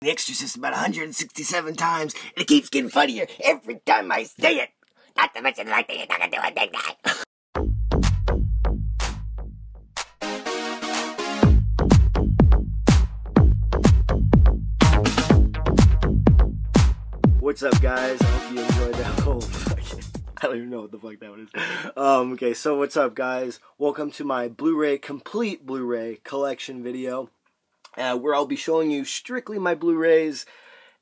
The Exorcist about 167 times, and it keeps getting funnier every time I say it. Not to mention like you're not gonna do it like that. What's up, guys? I hope you enjoyed that whole fucking... I don't even know what the fuck that one is. Okay, so what's up, guys? Welcome to my Blu-ray, complete Blu-ray collection video, where I'll be showing you strictly my Blu-rays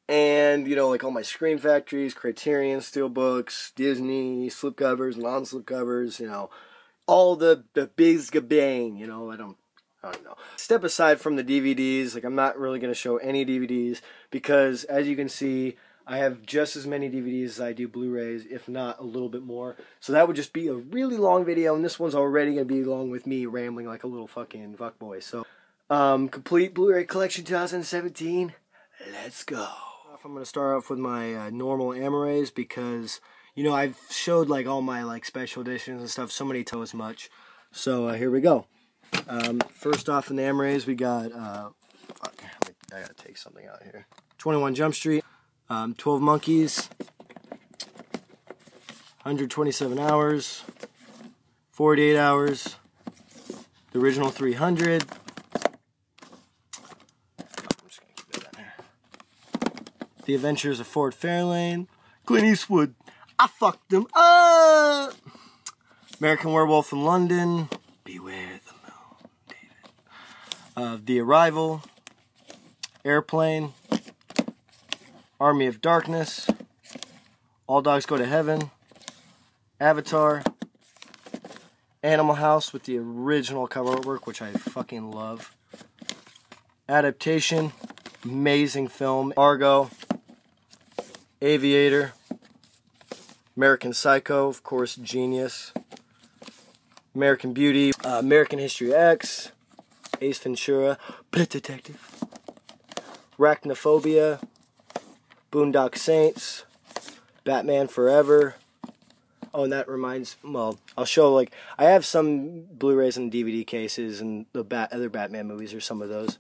and, you know, like all my Scream Factories, Criterion, Steelbooks, Disney, slipcovers, non-slipcovers, you know, all the biz gabang, you know, I don't know. Step aside from the DVDs, like I'm not really going to show any DVDs because, as you can see, I have just as many DVDs as I do Blu-rays, if not a little bit more. So that would just be a really long video, and this one's already going to be long with me rambling like a little fucking fuckboy. So, complete Blu-ray collection 2017. Let's go. I'm going to start off with my normal Amarays because, you know, I've showed like all my like special editions and stuff so many times much. So here we go. First off in the Amarays we got, fuck, I gotta take something out here. 21 Jump Street. 12 Monkeys, 127 Hours, 48 Hours, the original 300. I'm just gonna keep that there. The Adventures of Ford Fairlane, Clint Eastwood, I fucked him up. American Werewolf in London, Beware the Moon, David. The Arrival, Airplane, Army of Darkness, All Dogs Go to Heaven, Avatar, Animal House with the original cover artwork, which I fucking love, Adaptation, amazing film, Argo, Aviator, American Psycho, of course, genius, American Beauty, American History X, Ace Ventura, Pet Detective, Arachnophobia, Boondock Saints, Batman Forever. Oh, and that reminds, well, I'll show, like, I have some Blu-rays and DVD cases, and the other Batman movies are some of those.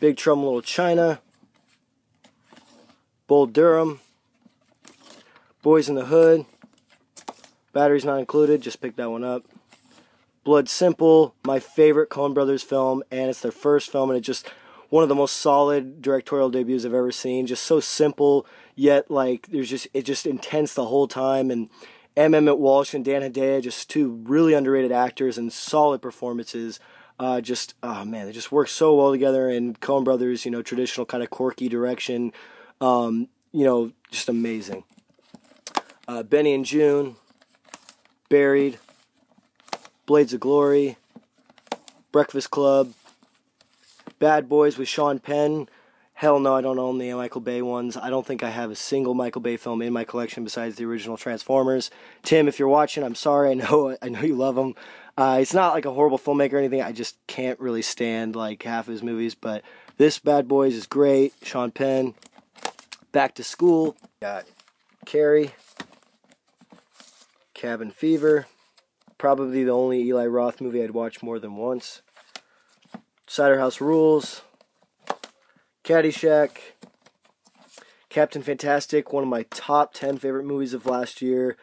Big Trouble in Little China, Bull Durham, Boys in the Hood, Batteries Not Included, just picked that one up. Blood Simple, my favorite Coen Brothers film, and it's their first film, and it just... one of the most solid directorial debuts I've ever seen. Just so simple, yet like it's just intense the whole time. And M. Emmett Walsh and Dan Hedaya, just two really underrated actors and solid performances. Oh man, they just work so well together. And Coen Brothers, you know, traditional kind of quirky direction. You know, just amazing. Benny and June, Buried, Blades of Glory, Breakfast Club, Bad Boys with Sean Penn. Hell no, I don't own the Michael Bay ones. I don't think I have a single Michael Bay film in my collection besides the original Transformers. Tim, if you're watching, I'm sorry. I know you love him. It's not like a horrible filmmaker or anything. I just can't really stand like half of his movies. But this Bad Boys is great. Sean Penn. Back to School. Got Carrie. Cabin Fever. Probably the only Eli Roth movie I'd watch more than once. Cider House Rules, Caddyshack, Captain Fantastic, one of my top 10 favorite movies of last year.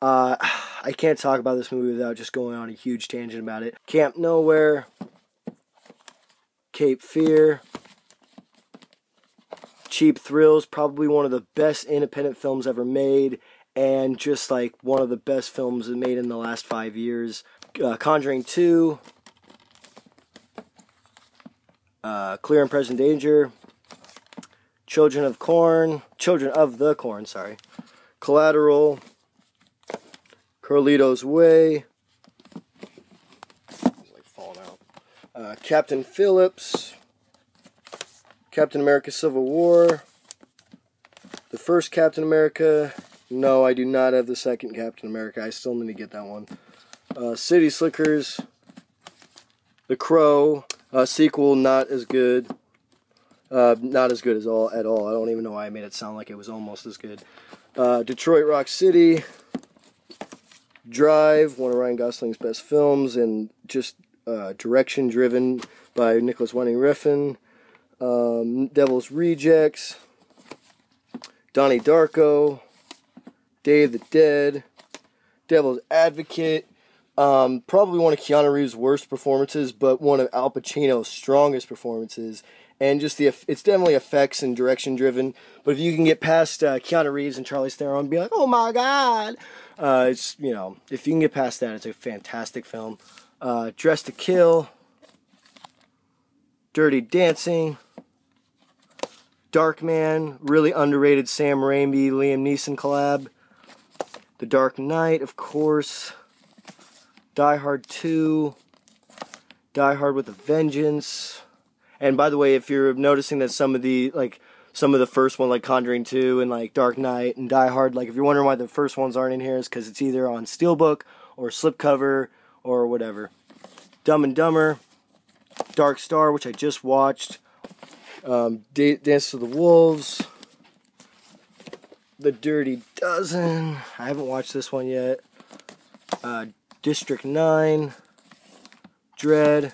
I can't talk about this movie without just going on a huge tangent about it. Camp Nowhere, Cape Fear, Cheap Thrills, probably one of the best independent films ever made, and just like one of the best films made in the last 5 years. Conjuring 2, Clear and Present Danger, Children of the Corn, sorry, Collateral, Carlito's Way, it's like falling out, Captain Phillips, Captain America Civil War, the first Captain America, no, I do not have the second Captain America, I still need to get that one, City Slickers, The Crow, sequel, not as good. Not as good at all. I don't even know why I made it sound like it was almost as good. Detroit Rock City, Drive, one of Ryan Gosling's best films, and just direction driven by Nicholas Winding Refn. Devil's Rejects, Donnie Darko, Day of the Dead, Devil's Advocate, probably one of Keanu Reeves' worst performances, but one of Al Pacino's strongest performances. And just it's definitely effects and direction driven. But if you can get past Keanu Reeves and Charlize Theron and be like, oh my god, it's, you know, if you can get past that, it's a fantastic film. Dressed to Kill, Dirty Dancing, Darkman, really underrated Sam Raimi, Liam Neeson collab. The Dark Knight, of course. Die Hard 2, Die Hard with a Vengeance. And by the way, if you're noticing that some of the first one, like Conjuring 2 and like Dark Knight and Die Hard, like if you're wondering why the first ones aren't in here, it's because it's either on Steelbook or slipcover or whatever. Dumb and Dumber, Dark Star, which I just watched, Dance of the Wolves, The Dirty Dozen, I haven't watched this one yet, District 9, Dread,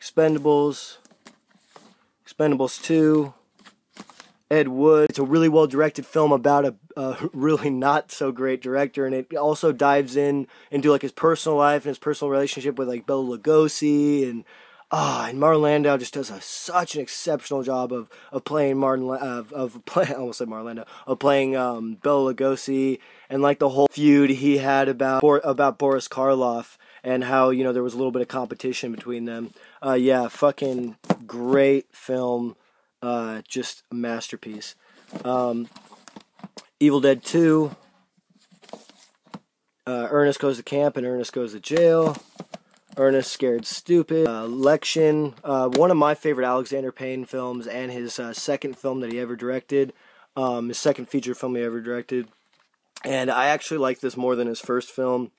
Expendables 2, Ed Wood. It's a really well-directed film about a really not-so-great director, and it also dives into like his personal life and his personal relationship with like Bela Lugosi, and Martin Landau just does such an exceptional job of playing I almost said Martin Landau, of playing Bela Lugosi, and like the whole feud he had about Boris Karloff, and how, you know, there was a little bit of competition between them. Yeah, fucking great film. Just a masterpiece. Evil Dead 2. Ernest Goes to Camp and Ernest Goes to Jail. Ernest Scared Stupid. Lection. One of my favorite Alexander Payne films, and his second film that he ever directed. His second feature film he ever directed. And I actually like this more than his first film,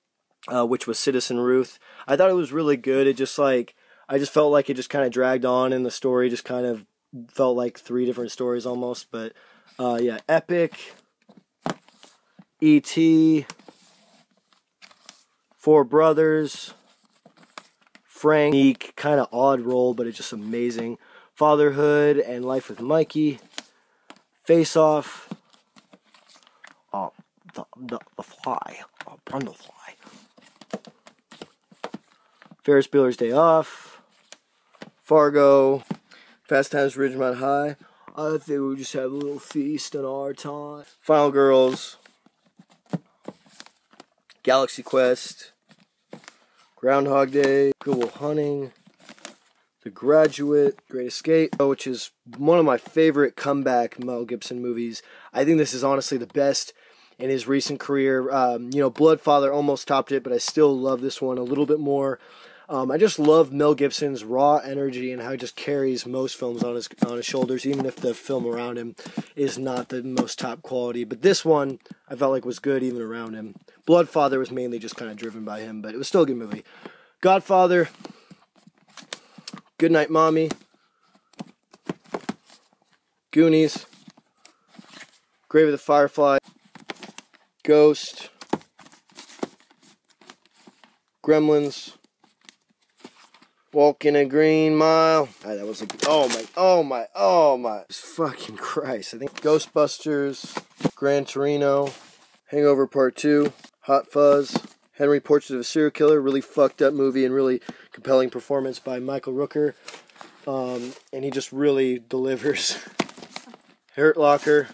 which was Citizen Ruth. I thought it was really good. It just I just felt like it just kind of dragged on, and the story just kind of felt like three different stories almost. But yeah, Epic, E.T., Four Brothers, Frank, kind of odd role, but it's just amazing. Fatherhood and Life with Mikey, Face Off, the Fly, Brundle Fly. Ferris Bueller's Day Off, Fargo, Fast Times at Ridgemont High. I think we just have a little feast in our time. Final Girls, Galaxy Quest, Groundhog Day, Good Will Hunting, The Graduate, Great Escape, which is one of my favorite comeback Mel Gibson movies. I think this is honestly the best in his recent career. You know, Bloodfather almost topped it, but I still love this one a little bit more. I just love Mel Gibson's raw energy and how he just carries most films on his shoulders, even if the film around him is not the most top quality. But this one, I felt like was good even around him. Bloodfather was mainly just kind of driven by him, but it was still a good movie. Godfather, Goodnight Mommy, Goonies, Grave of the Firefly, Ghost, Gremlins, Walking a Green Mile. That was like, oh my. Fucking Christ. I think Ghostbusters, Gran Torino, Hangover Part 2, Hot Fuzz, Henry Portrait of a Serial Killer. Really fucked up movie and really compelling performance by Michael Rooker. And he just really delivers. Hurt Locker,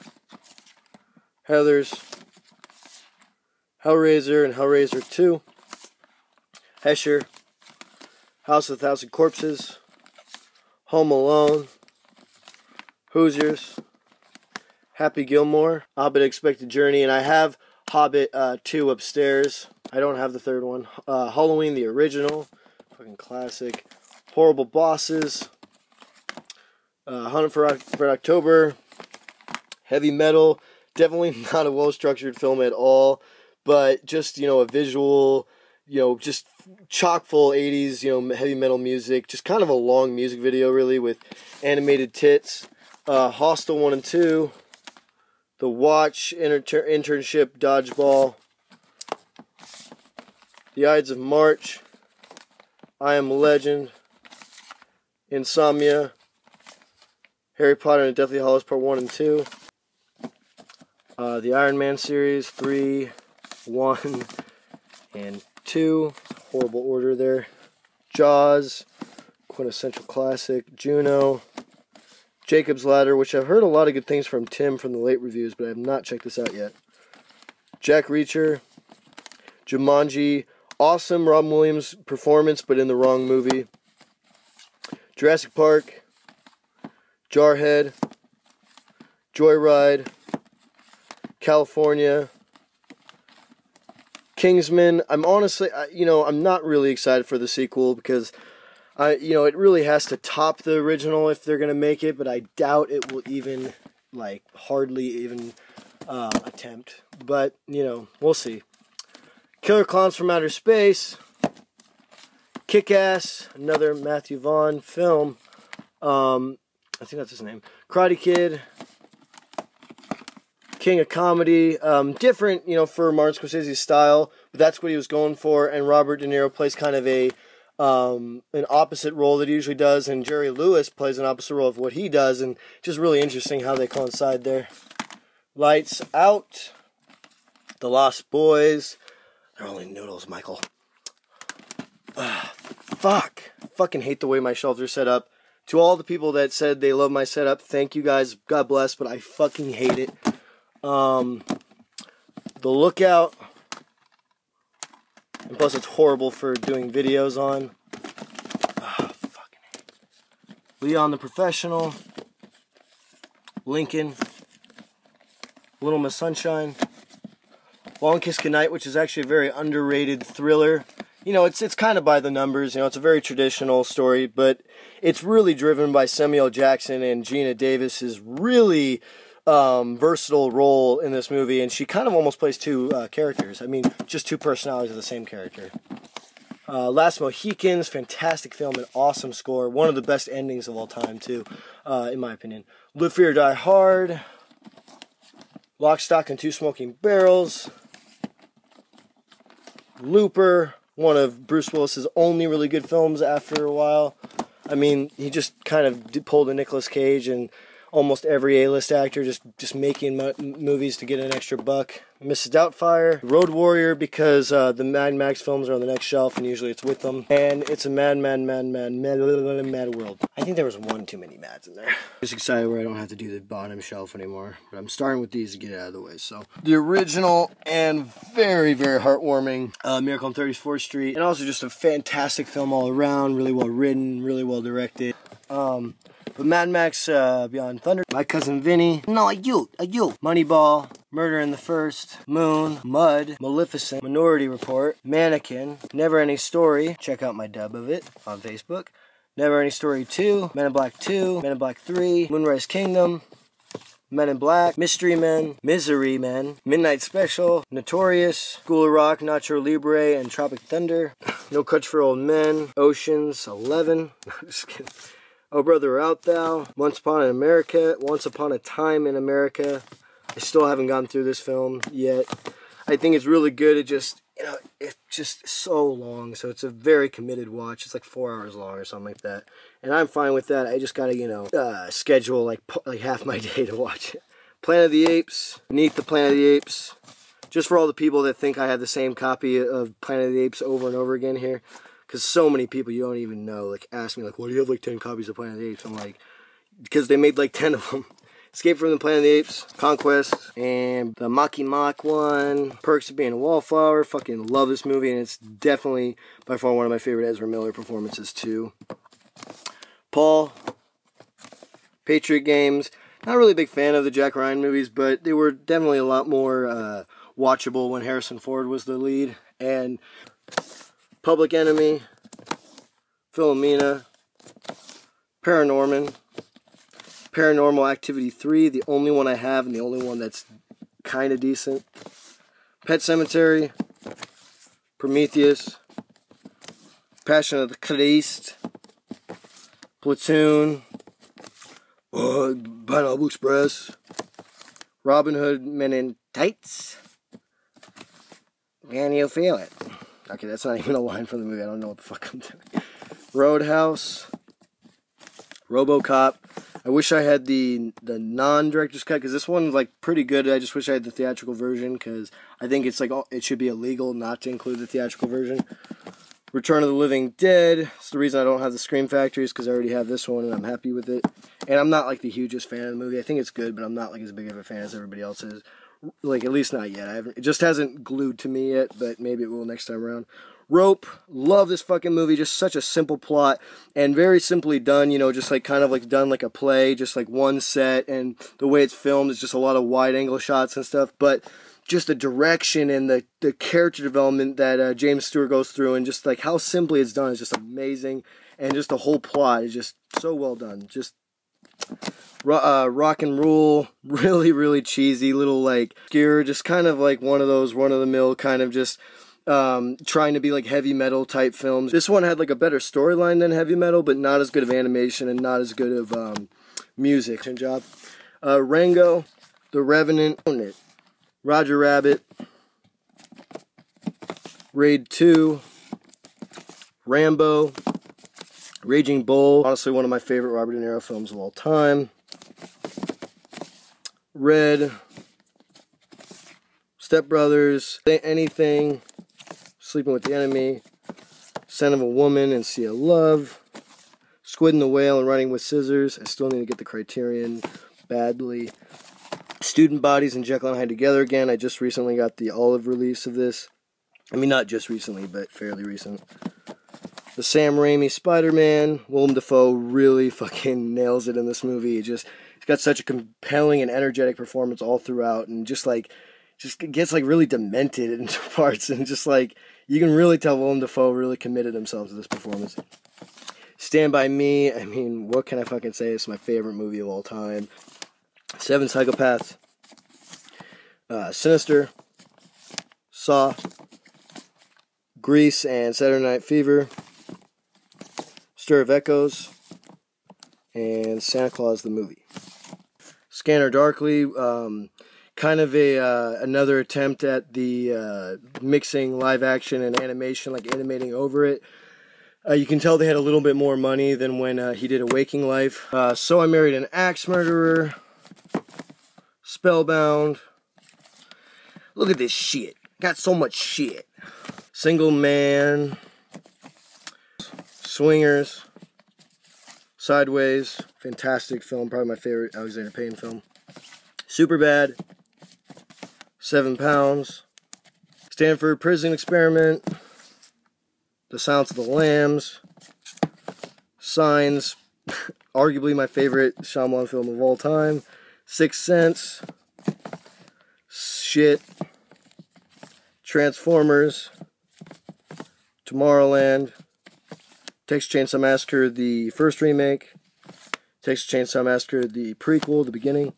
Heathers, Hellraiser and Hellraiser 2, Hesher, House of a Thousand Corpses, Home Alone, Hoosiers, Happy Gilmore, Hobbit Expected Journey, and I have Hobbit 2 upstairs. I don't have the third one. Halloween the Original, fucking classic. Horrible Bosses, Hunt for October, Heavy Metal. Definitely not a well-structured film at all, but just, you know, a visual, you know, just chock full 80s, you know, heavy metal music. Just kind of a long music video, really, with animated tits. Hostel 1 and 2. The Watch, Internship, Dodgeball. The Ides of March. I Am Legend. Insomnia. Harry Potter and the Deathly Hallows Part 1 and 2. The Iron Man series, 3, 1, and 2. Horrible order there. Jaws, quintessential classic. Juno. Jacob's Ladder, which I've heard a lot of good things from Tim from the late reviews, but I have not checked this out yet. Jack Reacher. Jumanji. Awesome Robin Williams performance, but in the wrong movie. Jurassic Park. Jarhead. Joyride. California. Kingsman. I'm honestly, I'm not really excited for the sequel because, it really has to top the original if they're going to make it, but I doubt it will even, hardly even attempt. But, we'll see. Killer Clowns from Outer Space. Kick-Ass, another Matthew Vaughn film. I think that's his name. Karate Kid. King of Comedy. Different, for Martin Scorsese's style, but that's what he was going for. And Robert De Niro plays kind of an opposite role that he usually does, and Jerry Lewis plays an opposite role of what he does, and just really interesting how they coincide there. Lights Out. The Lost Boys. They're only noodles, Michael. Fuck. Fucking hate the way my shelves are set up. To all the people that said they love my setup, thank you guys. God bless, but I fucking hate it. The Lookout. And plus it's horrible for doing videos on. Fucking hate it. Leon the Professional. Lincoln. Little Miss Sunshine. Long Kiss Goodnight, which is actually a very underrated thriller. It's kind of by the numbers. It's a very traditional story, but it's really driven by Samuel Jackson and Gina Davis's really versatile role in this movie, and she kind of almost plays two characters. Just two personalities of the same character. Last Mohicans, fantastic film and awesome score. One of the best endings of all time, too, in my opinion. Live Free or Die Hard. Lock, Stock, and Two Smoking Barrels. Looper. One of Bruce Willis's only really good films after a while. He just kind of pulled a Nicolas Cage and almost every A-list actor just making movies to get an extra buck. Mrs. Doubtfire. Road Warrior, because the Mad Max films are on the next shelf and usually it's with them. And it's a mad world. I think there was one too many mads in there. Just excited where I don't have to do the bottom shelf anymore. But I'm starting with these to get it out of the way. So the original and very, very heartwarming Miracle on 34th Street. And also just a fantastic film all around. Really well written, really well directed. But Mad Max Beyond Thunder, My Cousin Vinny, No, you, Moneyball, Murder in the First, Moon, Mud, Maleficent, Minority Report, Mannequin, Never Ending Story, check out my dub of it on Facebook, Never Ending Story 2, Men in Black 2, Men in Black 3, Moonrise Kingdom, Men in Black, Mystery Men, Misery Men, Midnight Special, Notorious, School of Rock, Nacho Libre, and Tropic Thunder, No Country for Old Men, Ocean's 11, just kidding. Oh Brother, Where Art Thou? Once Upon a Time in America. I still haven't gone through this film yet. I think it's really good. It just, it's just so long. So it's a very committed watch. It's like 4 hours long or something like that. And I'm fine with that. I just gotta, schedule like half my day to watch it. Planet of the Apes. Beneath the Planet of the Apes. Just for all the people that think I have the same copy of Planet of the Apes over and over again here. Because so many people you don't even know, ask me, why do you have 10 copies of Planet of the Apes? I'm like, because they made 10 of them. Escape from the Planet of the Apes, Conquest, and the Maki Mock one, Perks of Being a Wallflower. Fucking love this movie, and it's definitely by far one of my favorite Ezra Miller performances too. Paul, Patriot Games. Not really a big fan of the Jack Ryan movies, but they were definitely a lot more watchable when Harrison Ford was the lead. And Public Enemy, Philomena, Paranormal Activity 3, the only one I have and the only one that's kind of decent. Pet Sematary, Prometheus, Passion of the Christ, Platoon, Pineapple Express, Robin Hood Men in Tights. Can you feel it? Okay, that's not even a line from the movie. I don't know what the fuck I'm doing. Roadhouse. RoboCop. I wish I had the non-director's cut, because this one's like pretty good. I just wish I had the theatrical version, because I think it's like it should be illegal not to include the theatrical version. Return of the Living Dead. It's the reason I don't have the Scream Factory, is because I already have this one and I'm happy with it. And I'm not like the hugest fan of the movie. I think it's good, but I'm not like as big of a fan as everybody else is. Like, at least not yet. It just hasn't glued to me yet, but maybe it will next time around. Rope. Love this fucking movie. Just such a simple plot and very simply done, you know, just like kind of like done like a play, just like one set, and the way it's filmed is just a lot of wide angle shots and stuff, but just the direction and the character development that James Stewart goes through, and just like how simply it's done is just amazing, and just the whole plot is just so well done. Just rock and roll, really, really cheesy, little like obscure, just kind of like one of those run-of-the-mill kind of just trying to be like heavy metal type films. This one had like a better storyline than heavy metal, but not as good of animation and not as good of music. Good job. Rango, The Revenant, Roger Rabbit, Raid 2, Rambo, Raging Bull, honestly one of my favorite Robert De Niro films of all time, Red, Step Brothers, Anything, Sleeping with the Enemy, Scent of a Woman and Sea of Love, Squid and the Whale and Running with Scissors. I still need to get the Criterion badly. Student Bodies and Jekyll and Hyde Together Again. I just recently got the olive release of this. I mean, not just recently, but fairly recent. The Sam Raimi Spider-Man. Willem Dafoe really fucking nails it in this movie. He's got such a compelling and energetic performance all throughout, and just gets like really demented in parts, and just like you can really tell Willem Dafoe really committed himself to this performance. Stand By Me. I mean, what can I fucking say? It's my favorite movie of all time. Seven Psychopaths, Sinister, Saw, Grease and Saturday Night Fever, Stir of Echoes, and Santa Claus the Movie. Scanner Darkly, kind of another attempt at the mixing live action and animation, like animating over it. You can tell they had a little bit more money than when he did A Waking Life. So I Married an Axe Murderer, Spellbound. Look at this shit. Got so much shit. Single Man. Swingers. Sideways. Fantastic film. Probably my favorite Alexander Payne film. Superbad. 7 Pounds. Stanford Prison Experiment. The Silence of the Lambs. Signs. Arguably my favorite Shyamalan film of all time. Sixth Sense, Shit, Transformers, Tomorrowland, Texas Chainsaw Massacre, the first remake, Texas Chainsaw Massacre, the prequel, the beginning,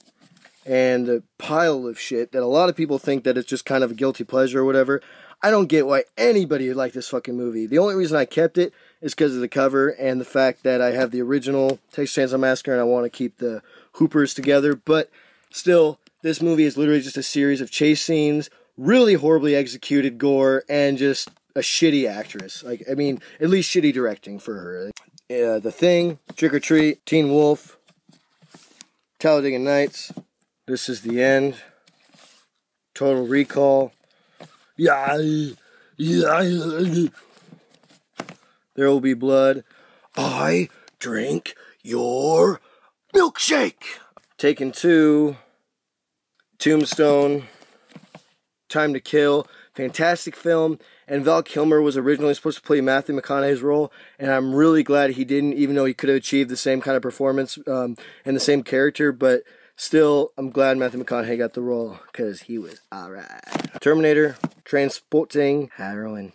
and a pile of shit that a lot of people think that it's just kind of a guilty pleasure or whatever. I don't get why anybody would like this fucking movie. The only reason I kept it is because of the cover and the fact that I have the original Texas Chainsaw Massacre and I want to keep the Hoopers together, but still, this movie is literally just a series of chase scenes, really horribly executed gore, and just a shitty actress. Like, I mean, at least shitty directing for her. The Thing, Trick or Treat, Teen Wolf, Talladega Nights, This Is the End, Total Recall, There Will Be Blood, I Drink Your Milkshake, Taken 2, Tombstone, Time to Kill, fantastic film, and Val Kilmer was originally supposed to play Matthew McConaughey's role, and I'm really glad he didn't, even though he could have achieved the same kind of performance and the same character, but still, I'm glad Matthew McConaughey got the role, because he was alright. Terminator, Transporting Heroin.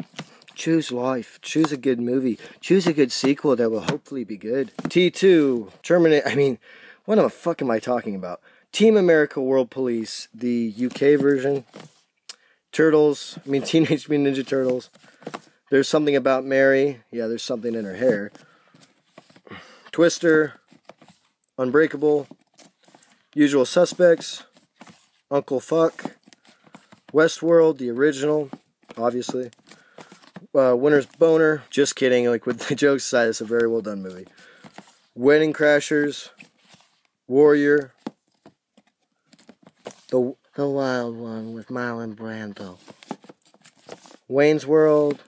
Choose life. Choose a good movie. Choose a good sequel that will hopefully be good. T2, Terminator, I mean, what the fuck am I talking about? Team America World Police, the UK version. Turtles, I mean Teenage Mutant Ninja Turtles. There's Something About Mary. Yeah, there's something in her hair. Twister, Unbreakable, Usual Suspects, Uncle Fuck, Westworld, the original, obviously. Winter's Boner, just kidding, like with the jokes aside, it's a very well done movie. Wedding Crashers, Warrior. The Wild One with Marlon Brando. Wayne's World.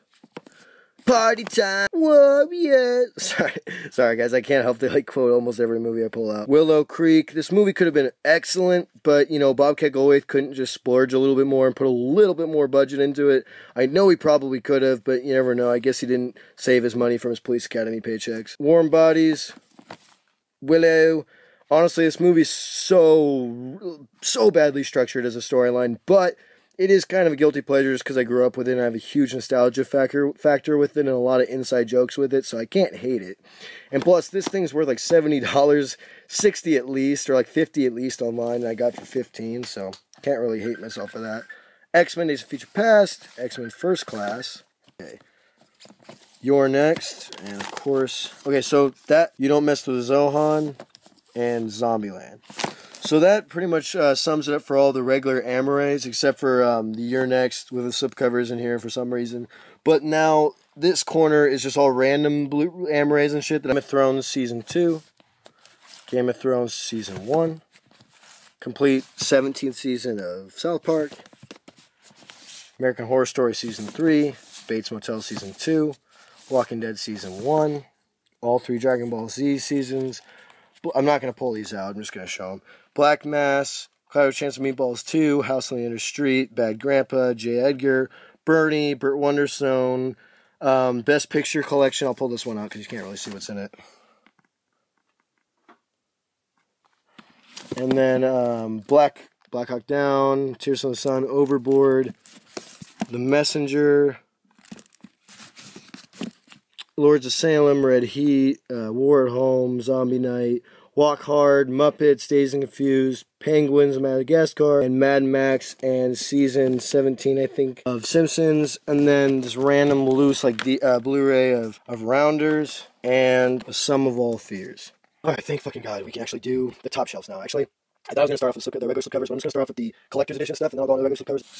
Party time, Warrior. Sorry guys, I can't help to like quote almost every movie I pull out. Willow Creek. This movie could have been excellent, but you know, Bobcat Goldthwait couldn't just splurge a little bit more and put a little bit more budget into it. I know he probably could have, but you never know. I guess he didn't save his money from his police academy paychecks. Warm Bodies. Willow. Honestly, this movie's so badly structured as a storyline, but it is kind of a guilty pleasure just because I grew up with it and I have a huge nostalgia factor with it and a lot of inside jokes with it, so I can't hate it. And plus, this thing's worth like $70, $60 at least, or like $50 at least online, and I got for $15, so can't really hate myself for that. X-Men Days of Future Past, X-Men First Class. Okay. You're Next, and of course, okay, so that You Don't Mess with Zohan and Zombieland. So that pretty much sums it up for all the regular Amores, except for the You're Next with the slipcovers in here for some reason. But now this corner is just all random blue Amores and shit. Game of Thrones Season 2, Game of Thrones Season 1, complete 17th season of South Park, American Horror Story Season 3, Bates Motel Season 2, Walking Dead Season 1, all 3 Dragon Ball Z seasons. I'm not going to pull these out, I'm just going to show them. Black Mass, Cloud of Chance of Meatballs 2, House on the End of the Street, Bad Grandpa, J. Edgar, Bernie, Burt Wonderstone, Best Picture Collection. I'll pull this one out because you can't really see what's in it. And then Black Hawk Down, Tears from the Sun, Overboard, The Messenger, Lords of Salem, Red Heat, War at Home, Zombie Night, Walk Hard, Muppets, Dazed and Confused, Penguins, Madagascar, and Mad Max, and season 17, I think, of Simpsons, and then this random loose, like, Blu-ray of Rounders, and A Sum of All Fears. Alright, thank fucking God, we can actually do the top shelves now, actually. I thought I was going to start off with the regular slipcovers, but I'm just going to start off with the collector's edition stuff, and then I'll go on the regular slipcovers.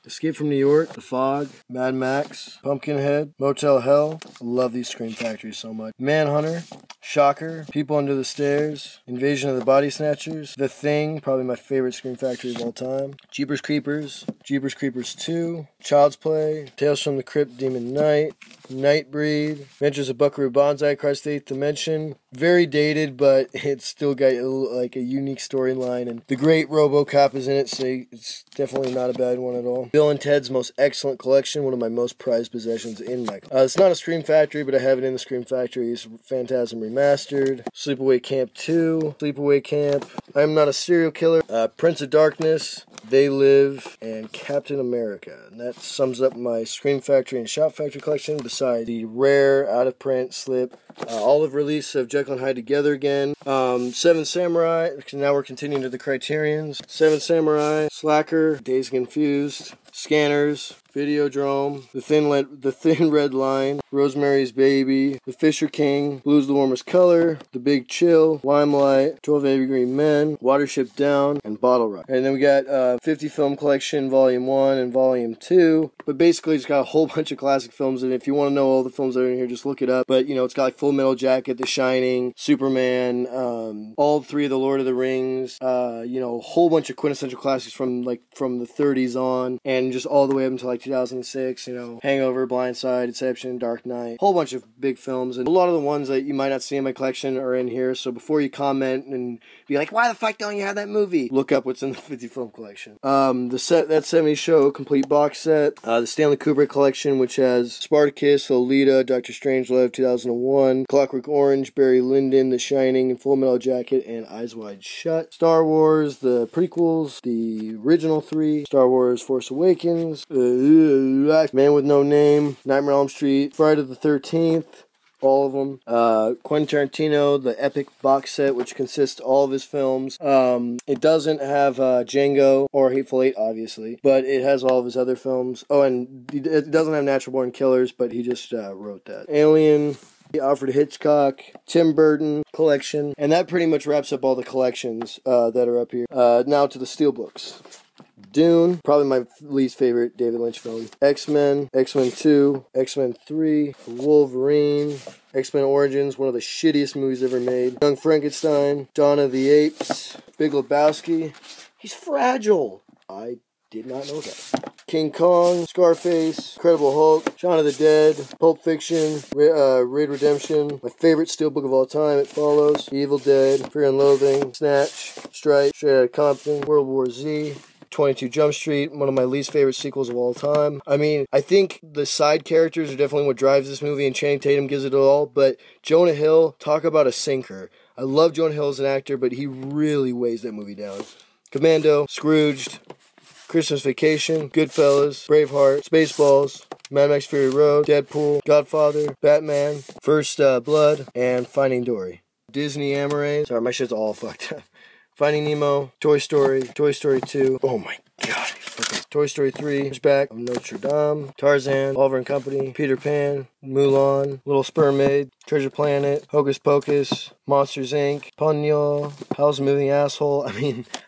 Escape from New York, The Fog, Mad Max, Pumpkinhead, Motel Hell. I love these Scream Factories so much. Manhunter, Shocker, People Under the Stairs, Invasion of the Body Snatchers, The Thing, probably my favorite Scream Factory of all time. Jeepers Creepers 2, Child's Play, Tales from the Crypt, Demon Knight, Nightbreed, Adventures of Buckaroo Banzai, Christ 8th Dimension. Very dated, but it's still got like a unique storyline, and the Great RoboCop is in it, so it's definitely not a bad one at all. Bill and Ted's Most Excellent Collection, one of my most prized possessions in my it's not a Scream Factory, but I have it in the Scream Factory. It's Phantasm Remastered. Sleepaway Camp 2, Sleepaway Camp, I'm Not a Serial Killer, Prince of Darkness, They Live, and Captain America. And that sums up my Scream Factory and Shop Factory collection, besides the rare, out-of-print, slip, olive release of Jekyll and Hyde Together Again, Seven Samurai, now we're continuing to the Criterions, Seven Samurai, Slacker, Dazed and Confused, Scanners, Videodrome, The Thin Red Line, Rosemary's Baby, The Fisher King, Blue's the Warmest Color, The Big Chill, Limelight, 12 Angry Green Men, Watership Down, and Bottle Rock. And then we got 50 Film Collection Volume 1 and Volume 2. But basically it's got a whole bunch of classic films in it. If you want to know all the films that are in here, just look it up. But you know, it's got like Full Metal Jacket, The Shining, Superman, all 3 of the Lord of the Rings, you know, a whole bunch of quintessential classics from the 30s on, and just all the way up until like 2006, you know, Hangover, Blindside, Inception, Dark Knight, whole bunch of big films, and a lot of the ones that you might not see in my collection are in here, so before you comment and be like, why the fuck don't you have that movie? Look up what's in the 50 film collection. That 70s Show complete box set, the Stanley Kubrick collection, which has Spartacus, Lolita, Dr. Strangelove, 2001, Clockwork Orange, Barry Lyndon, The Shining, and Full Metal Jacket, and Eyes Wide Shut. Star Wars, the prequels, the original 3, Star Wars Force Awakens, Man with No Name, Nightmare on Elm Street, Friday the 13th, all of them. Quentin Tarantino, the Epic box set, which consists of all of his films. It doesn't have Django or Hateful Eight, obviously, but it has all of his other films. Oh, and it doesn't have Natural Born Killers, but he just wrote that. Alien, Alfred Hitchcock, Tim Burton collection, and that pretty much wraps up all the collections that are up here. Now to the Steelbooks. Dune, probably my least favorite David Lynch film. X-Men, X-Men 2, X-Men 3, Wolverine, X-Men Origins, one of the shittiest movies ever made. Young Frankenstein, Dawn of the Apes, Big Lebowski. He's fragile. I did not know that. King Kong, Scarface, Incredible Hulk, Shaun of the Dead, Pulp Fiction, Raid Redemption, my favorite steelbook of all time, It Follows, Evil Dead, Fear and Loathing, Snatch, Strike, Straight Outta Compton, World War Z, 22 Jump Street, one of my least favorite sequels of all time. I mean, I think the side characters are definitely what drives this movie, and Channing Tatum gives it all, but Jonah Hill, talk about a sinker. I love Jonah Hill as an actor, but he really weighs that movie down. Commando, Scrooged, Christmas Vacation, Goodfellas, Braveheart, Spaceballs, Mad Max Fury Road, Deadpool, Godfather, Batman, First Blood, and Finding Dory. Disney Amore. Sorry, my shit's all fucked up. Finding Nemo, Toy Story, Toy Story 2. Oh my god. Toy Story 3, Hunchback of Notre Dame, Tarzan, Oliver and Company, Peter Pan, Mulan, Little Spermaid, Treasure Planet, Hocus Pocus, Monsters Inc., Ponyo, Howl's Moving Asshole,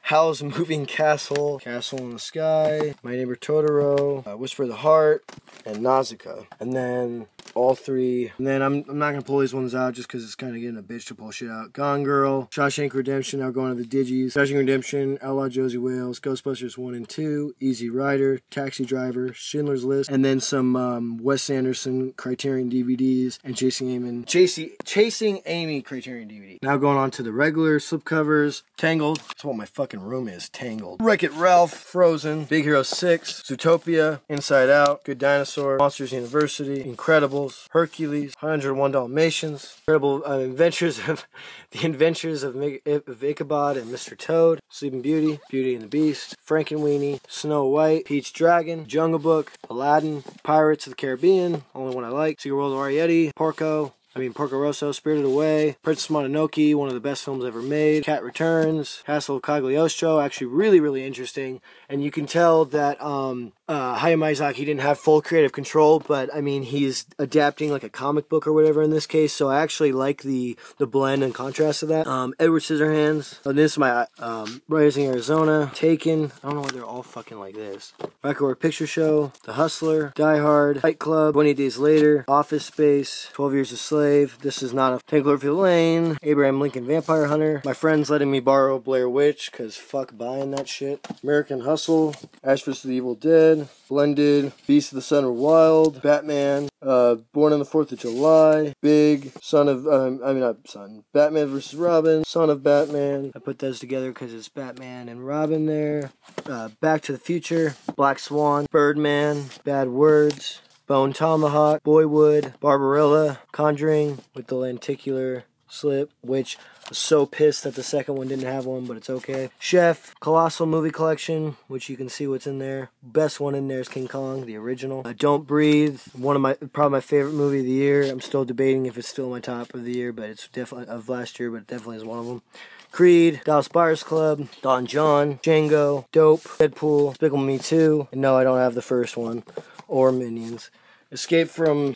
Howl's Moving Castle, Castle in the Sky, My Neighbor Totoro, Whisper of the Heart, and Nausicaa. And then all three. And then I'm not going to pull these ones out just because it's kind of getting a bitch to pull shit out. Gone Girl, Shawshank Redemption, now going to the Digis, Shawshank Redemption, Outlaw Josie Wales, Ghostbusters 1 and 2, Easy Rider, Taxi Driver, Schindler's List, and then some Wes Anderson Criterion DVDs, and Chasing Amy Criterion DVD. Now going on to the regular slipcovers. Tangled, that's what my fucking room is, Tangled. Wreck-It Ralph, Frozen, Big Hero 6, Zootopia, Inside Out, Good Dinosaur, Monsters University, Incredibles, Hercules, 101 Dalmatians, Incredible Adventures of Ichabod and Mr. Toad, Sleeping Beauty, Beauty and the Beast, Frankenweenie, Snow White, Pete's Dragon, Jungle Book, Aladdin, Pirates of the Caribbean, only one I like, Secret World of Arrietty, Porco Rosso, Spirited Away, Princess Mononoke, one of the best films ever made, Cat Returns, Castle of Cagliostro, actually really, really interesting, and you can tell that Hayao Miyazaki didn't have full creative control, but he's adapting like a comic book or whatever in this case, so I actually like the blend and contrast of that. Edward Scissorhands, this is my Rising Arizona, Taken, I don't know why they're all fucking like this, Rocky Horror Picture Show, The Hustler, Die Hard, Fight Club, 20 Days Later, Office Space, 12 Years a Slave, This Is Not a 10 Cloverfield Lane, Abraham Lincoln Vampire Hunter, my friend's letting me borrow Blair Witch, cause fuck buying that shit, American Hustle, Ash vs. the Evil Dead, Blended, Beast of the Sun of Wild, Batman, Born on the 4th of July, Big, Batman vs. Robin, Son of Batman, I put those together because it's Batman and Robin there, Back to the Future, Black Swan, Birdman, Bad Words, Bone Tomahawk, Boyhood, Barbarella, Conjuring with the lenticular slip, which I was so pissed that the second one didn't have one, but it's okay. Chef, Colossal Movie Collection, which you can see what's in there. Best one in there is King Kong, the original. Don't Breathe, probably my favorite movie of the year. I'm still debating if it's still in my top of the year, but it's definitely of last year, but it definitely is one of them. Creed, Dallas Buyers Club, Don John, Django, Dope, Deadpool, Despicable Me 2, and no, I don't have the first one, or Minions. Escape Plan,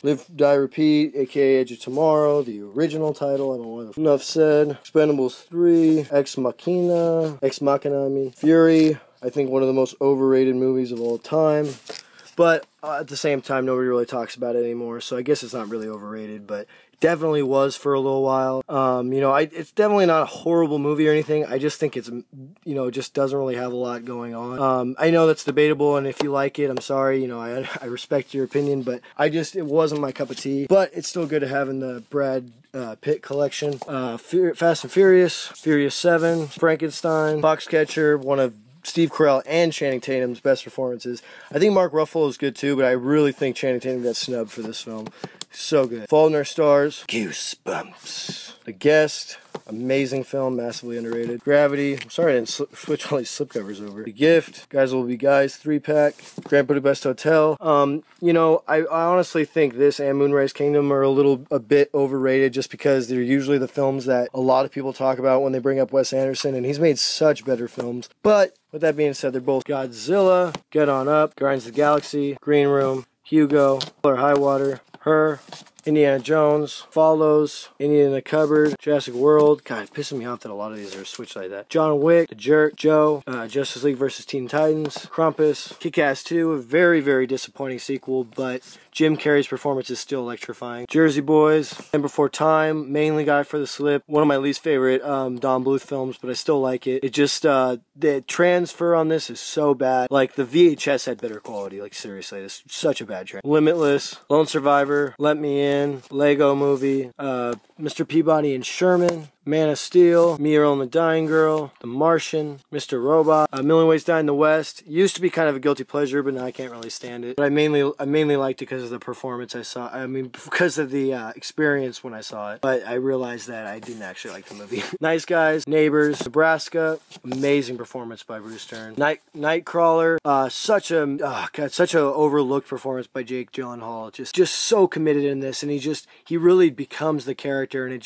Live, Die, Repeat, aka Edge of Tomorrow, the original title, I don't know. Enough Said, Expendables 3, Ex Machina, Fury, I think one of the most overrated movies of all time, but at the same time, nobody really talks about it anymore, so I guess it's not really overrated, but definitely was for a little while. It's definitely not a horrible movie or anything. I just think it's, just doesn't really have a lot going on. I know that's debatable, and if you like it, I'm sorry. I respect your opinion, but it wasn't my cup of tea. But it's still good to have in the Brad Pitt collection. Fast and Furious, Furious 7, Frankenstein, Foxcatcher, one of Steve Carell and Channing Tatum's best performances. I think Mark Ruffalo is good too, but I really think Channing Tatum got snubbed for this film. So good. Fault in Our Stars, Goosebumps. The Guest, amazing film, massively underrated. Gravity, I'm sorry I didn't switch all these slipcovers over. The Gift, Guys Will Be Guys, 3-pack. Grand Budapest Hotel. I honestly think this and Moonrise Kingdom are a bit overrated just because they're usually the films that a lot of people talk about when they bring up Wes Anderson, and he's made such better films. But with that being said, they're both Godzilla, Get On Up, Guardians of the Galaxy, Green Room, Hugo, or High Water, Her, Indiana Jones, Follows, Indian in the Cupboard, Jurassic World. God, it's pissing me off that a lot of these are switched like that. John Wick, The Jerk, Joe, Justice League vs. Teen Titans, Krampus, Kick-Ass 2, a very, very disappointing sequel, but Jim Carrey's performance is still electrifying. Jersey Boys, And Before Time, mainly got for the slip. One of my least favorite Don Bluth films, but I still like it. It just, the transfer on this is so bad. Like, the VHS had better quality. Like, seriously, this is such a bad trend. Limitless, Lone Survivor, Let Me In, Lego Movie, Mr. Peabody and Sherman, Man of Steel, Me, Earl and the Dying Girl, The Martian, Mr. Robot, A Million Ways to Die in the West. Used to be kind of a guilty pleasure, but now I can't really stand it. But I mainly liked it because of the performance I saw. I mean, because of the experience when I saw it. But I realized that I didn't actually like the movie. Nice Guys, Neighbors, Nebraska. Amazing performance by Bruce Dern. Nightcrawler. Such a overlooked performance by Jake Gyllenhaal. Just so committed in this, and he really becomes the character, and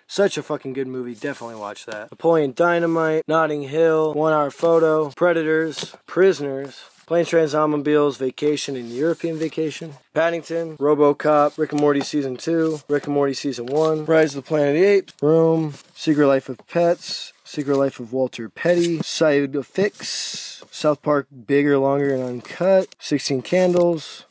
such a fucking good movie. Definitely watch that. Napoleon Dynamite, Notting Hill, 1 Hour Photo, Predators, Prisoners, Planes, Trains, Automobiles, Vacation and European Vacation, Paddington, RoboCop, Rick and Morty Season 2, Rick and Morty Season 1, Rise of the Planet of the Apes, Room, Secret Life of Pets, Secret Life of Walter Petty, Side of Fix, South Park Bigger, Longer, and Uncut, 16 Candles,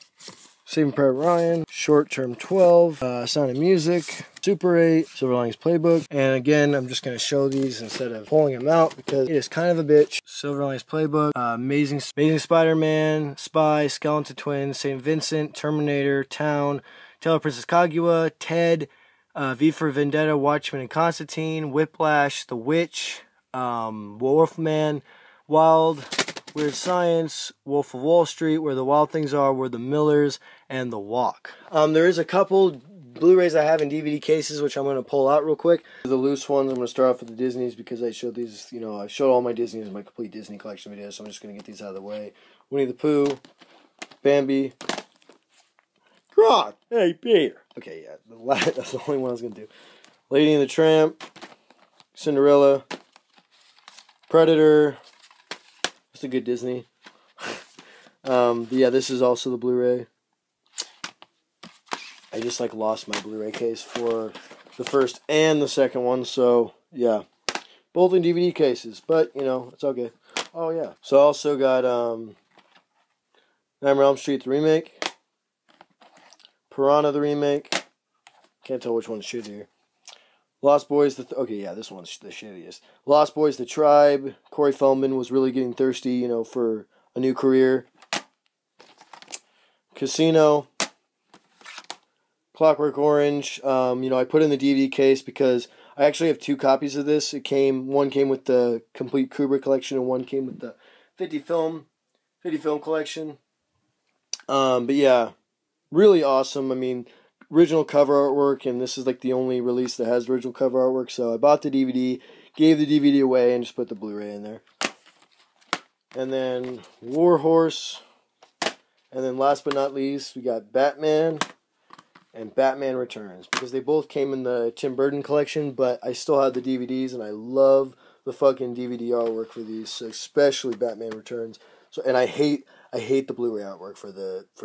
Saving Private Ryan, Short Term 12, Sound of Music, Super 8, Silver Linings Playbook. And again, I'm just going to show these instead of pulling them out because it is kind of a bitch. Silver Linings Playbook, Amazing Spider-Man, Spy, Skeleton Twins, St. Vincent, Terminator, Town, Taylor Princess Kaguya, Ted, V for Vendetta, Watchmen and Constantine, Whiplash, The Witch, Wolfman, Wild, Weird Science, Wolf of Wall Street, Where the Wild Things Are, Where the Millers, and The Walk. There is a couple Blu-rays I have in DVD cases, which I'm going to pull out real quick. The loose ones, I'm going to start off with the Disneys because I showed these, I showed all my Disneys in my complete Disney collection videos, so I'm just going to get these out of the way. Winnie the Pooh, Bambi, Grog, hey Peter. Okay, yeah, that's the only one I was going to do. Lady and the Tramp, Cinderella, Predator. It's a good Disney. Yeah, this is also the Blu-ray. I just lost my Blu-ray case for the first and the second one, so yeah, both in DVD cases. But it's okay. Oh yeah. So I also got Nightmare on Elm Street the remake, Piranha the remake. Can't tell which one's shittier. Lost Boys, okay, yeah, this one's the shittiest. Lost Boys, The Tribe. Corey Feldman was really getting thirsty, for a new career. Casino. Clockwork Orange. I put in the DVD case because I actually have 2 copies of this. One came with the complete Kubrick collection, and one came with the 50 film collection. But yeah, really awesome. I mean, original cover artwork, and this is the only release that has original cover artwork, so I bought the DVD, gave the DVD away, and just put the Blu-ray in there. And then War Horse, and then last but not least, we got Batman and Batman Returns, because they both came in the Tim Burton collection, but I still have the DVDs, and I love the fucking DVD artwork for these, especially Batman Returns. So, and I hate the Blu-ray artwork for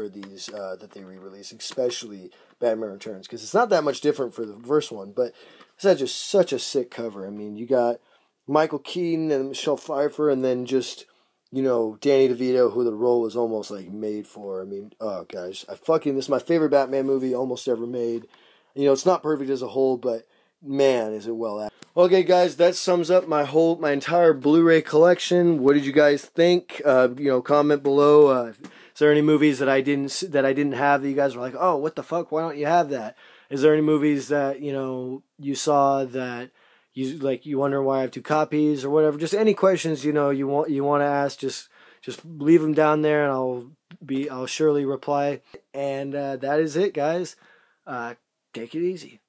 these that they re-release, especially Batman Returns, because it's not that much different for the first one, but it's just such a sick cover. I mean, you got Michael Keaton and Michelle Pfeiffer, and then just Danny DeVito, who the role was almost made for. I mean, oh gosh, this is my favorite Batman movie almost ever made. It's not perfect as a whole, but man, is it well acted. Okay, guys, that sums up my entire Blu-ray collection. What did you guys think? Comment below. Is there any movies that I didn't have that you guys were like, oh, what the fuck? Why don't you have that? Is there any movies that you saw that you wonder why I have 2 copies or whatever? Just any questions you want to ask, just leave them down there, and I'll surely reply. And that is it, guys. Take it easy.